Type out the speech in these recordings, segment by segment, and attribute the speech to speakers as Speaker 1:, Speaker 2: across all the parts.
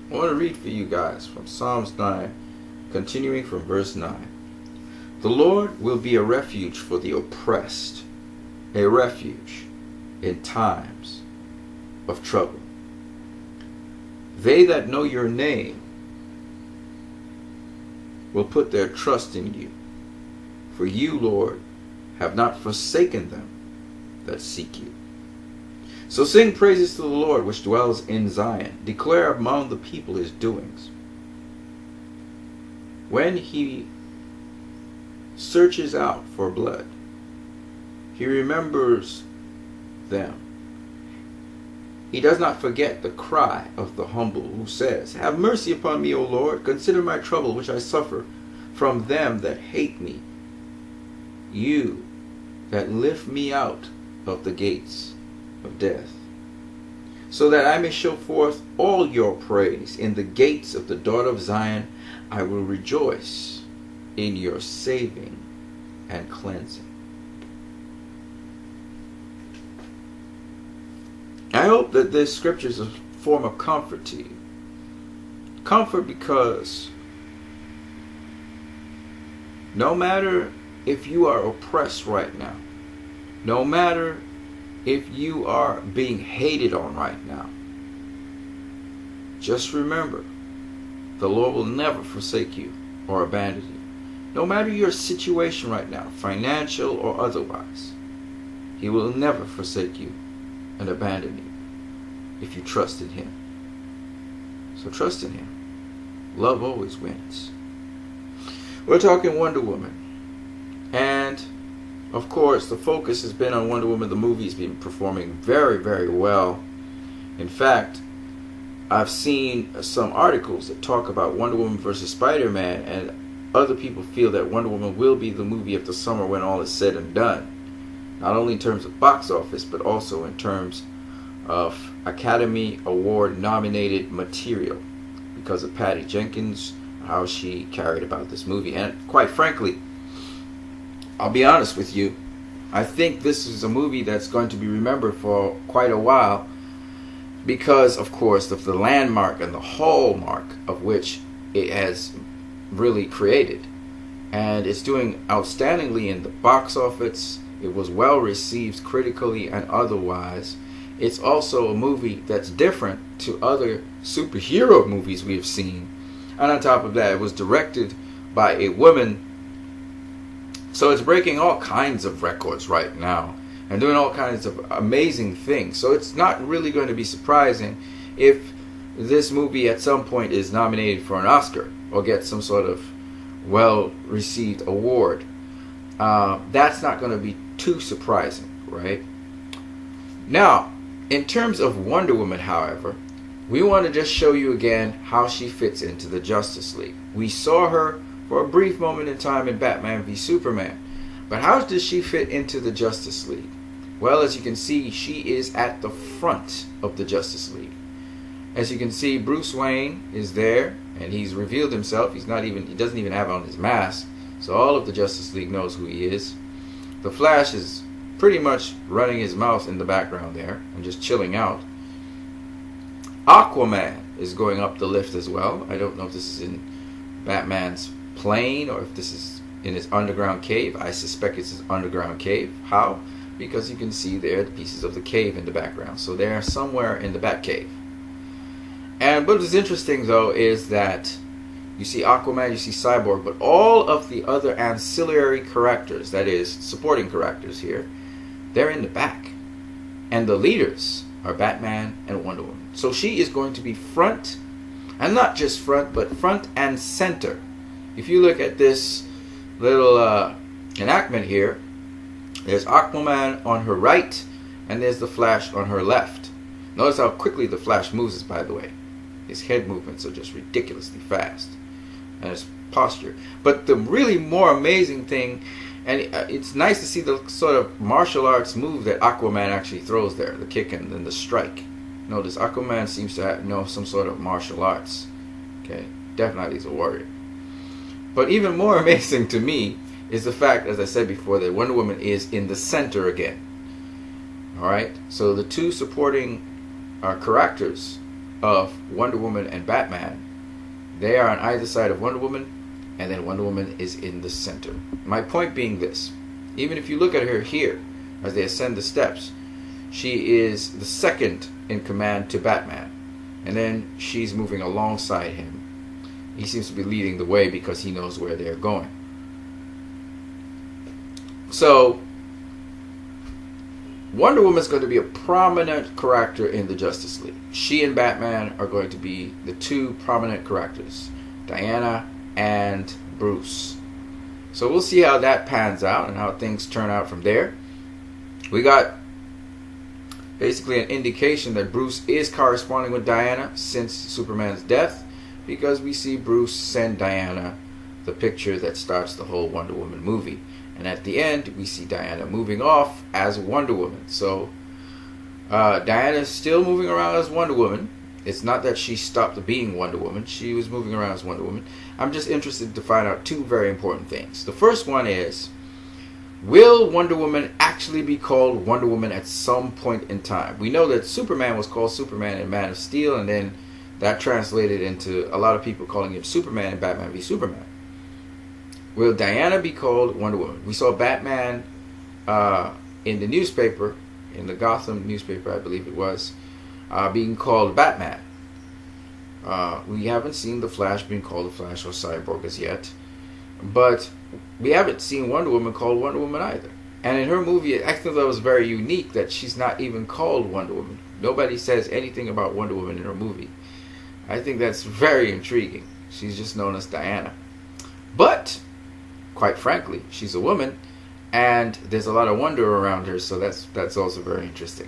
Speaker 1: I want to read for you guys from Psalms 9, continuing from verse 9. The Lord will be a refuge for the oppressed, a refuge in times of trouble. They that know your name will put their trust in you. For you, Lord, have not forsaken them that seek you. So sing praises to the Lord which dwells in Zion. Declare among the people his doings. When he searches out for blood, he remembers them. He does not forget the cry of the humble who says, have mercy upon me, O Lord. Consider my trouble which I suffer from them that hate me. You that lift me out of the gates of death, so that I may show forth all your praise in the gates of the daughter of Zion. I will rejoice in your saving and cleansing. I hope that this scripture is a form of comfort to you. Comfort because no matter if you are oppressed right now, no matter if you are being hated on right now, just remember, the Lord will never forsake you or abandon you. No matter your situation right now, financial or otherwise, he will never forsake you and abandon you if you trust in him. So trust in him. Love always wins. We're talking Wonder Woman. And of course, the focus has been on Wonder Woman. The movie's been performing very, very well. In fact, I've seen some articles that talk about Wonder Woman versus Spider-Man, and other people feel that Wonder Woman will be the movie of the summer when all is said and done. Not only in terms of box office, but also in terms of Academy Award nominated material, because of Patty Jenkins, how she carried about this movie. And quite frankly, I'll be honest with you, I think this is a movie that's going to be remembered for quite a while, because of course of the landmark and the hallmark of which it has really created. And it's doing outstandingly in the box office. It was well received critically and otherwise. It's also a movie that's different to other superhero movies we've seen. And on top of that, it was directed by a woman. So it's breaking all kinds of records right now and doing all kinds of amazing things. So it's not really going to be surprising if this movie at some point is nominated for an Oscar or gets some sort of well-received award. That's not going to be too surprising, right? Now, in terms of Wonder Woman, however, we want to just show you again how she fits into the Justice League. We saw her for a brief moment in time in Batman v Superman. But how does she fit into the Justice League? Well, as you can see, she is at the front of the Justice League. As you can see, Bruce Wayne is there, and he's revealed himself. He doesn't even have on his mask, so all of the Justice League knows who he is. The Flash is pretty much running his mouth in the background there and just chilling out. Aquaman is going up the lift as well. I don't know if this is in Batman's plane or if this is in his underground cave. I suspect it's his underground cave. How? Because you can see there the pieces of the cave in the background. So they're somewhere in the Batcave. And what is interesting though is that you see Aquaman, you see Cyborg, but all of the other ancillary characters, that is, supporting characters here, they're in the back. And the leaders are Batman and Wonder Woman. So she is going to be front, and not just front, but front and center. If you look at this little enactment here, there's Aquaman on her right, and there's the Flash on her left. Notice how quickly the Flash moves, by the way. His head movements are just ridiculously fast. And his posture. But the really more amazing thing, and it's nice to see the sort of martial arts move that Aquaman actually throws there, the kick and then the strike. Notice Aquaman seems to know some sort of martial arts. Okay, definitely he's a warrior. But even more amazing to me is the fact, as I said before, that Wonder Woman is in the center again. Alright, so the two supporting characters of Wonder Woman and Batman, they are on either side of Wonder Woman, and then Wonder Woman is in the center. My point being this: even if you look at her here as they ascend the steps, she is the second in command to Batman, and then she's moving alongside him. He seems to be leading the way because he knows where they're going. So Wonder Woman is going to be a prominent character in the Justice League. She and Batman are going to be the two prominent characters, Diana and Bruce. So we'll see how that pans out and how things turn out from there. We got basically an indication that Bruce is corresponding with Diana since Superman's death, because we see Bruce send Diana the picture that starts the whole Wonder Woman movie. And at the end, we see Diana moving off as Wonder Woman. So Diana is still moving around as Wonder Woman. It's not that she stopped being Wonder Woman. She was moving around as Wonder Woman. I'm just interested to find out two very important things. The first one is, will Wonder Woman actually be called Wonder Woman at some point in time? We know that Superman was called Superman in Man of Steel, and then that translated into a lot of people calling him Superman in Batman v Superman. Will Diana be called Wonder Woman? We saw Batman in the newspaper, in the Gotham newspaper, I believe it was, being called Batman. We haven't seen the Flash being called the Flash or Cyborg as yet, but we haven't seen Wonder Woman called Wonder Woman either. And in her movie, I think that was very unique that she's not even called Wonder Woman. Nobody says anything about Wonder Woman in her movie. I think that's very intriguing. She's just known as Diana. But quite frankly, she's a woman, and there's a lot of wonder around her, so that's also very interesting.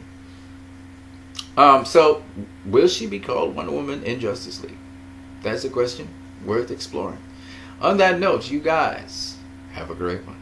Speaker 1: So, will she be called Wonder Woman in Justice League? That's a question worth exploring. On that note, you guys have a great one.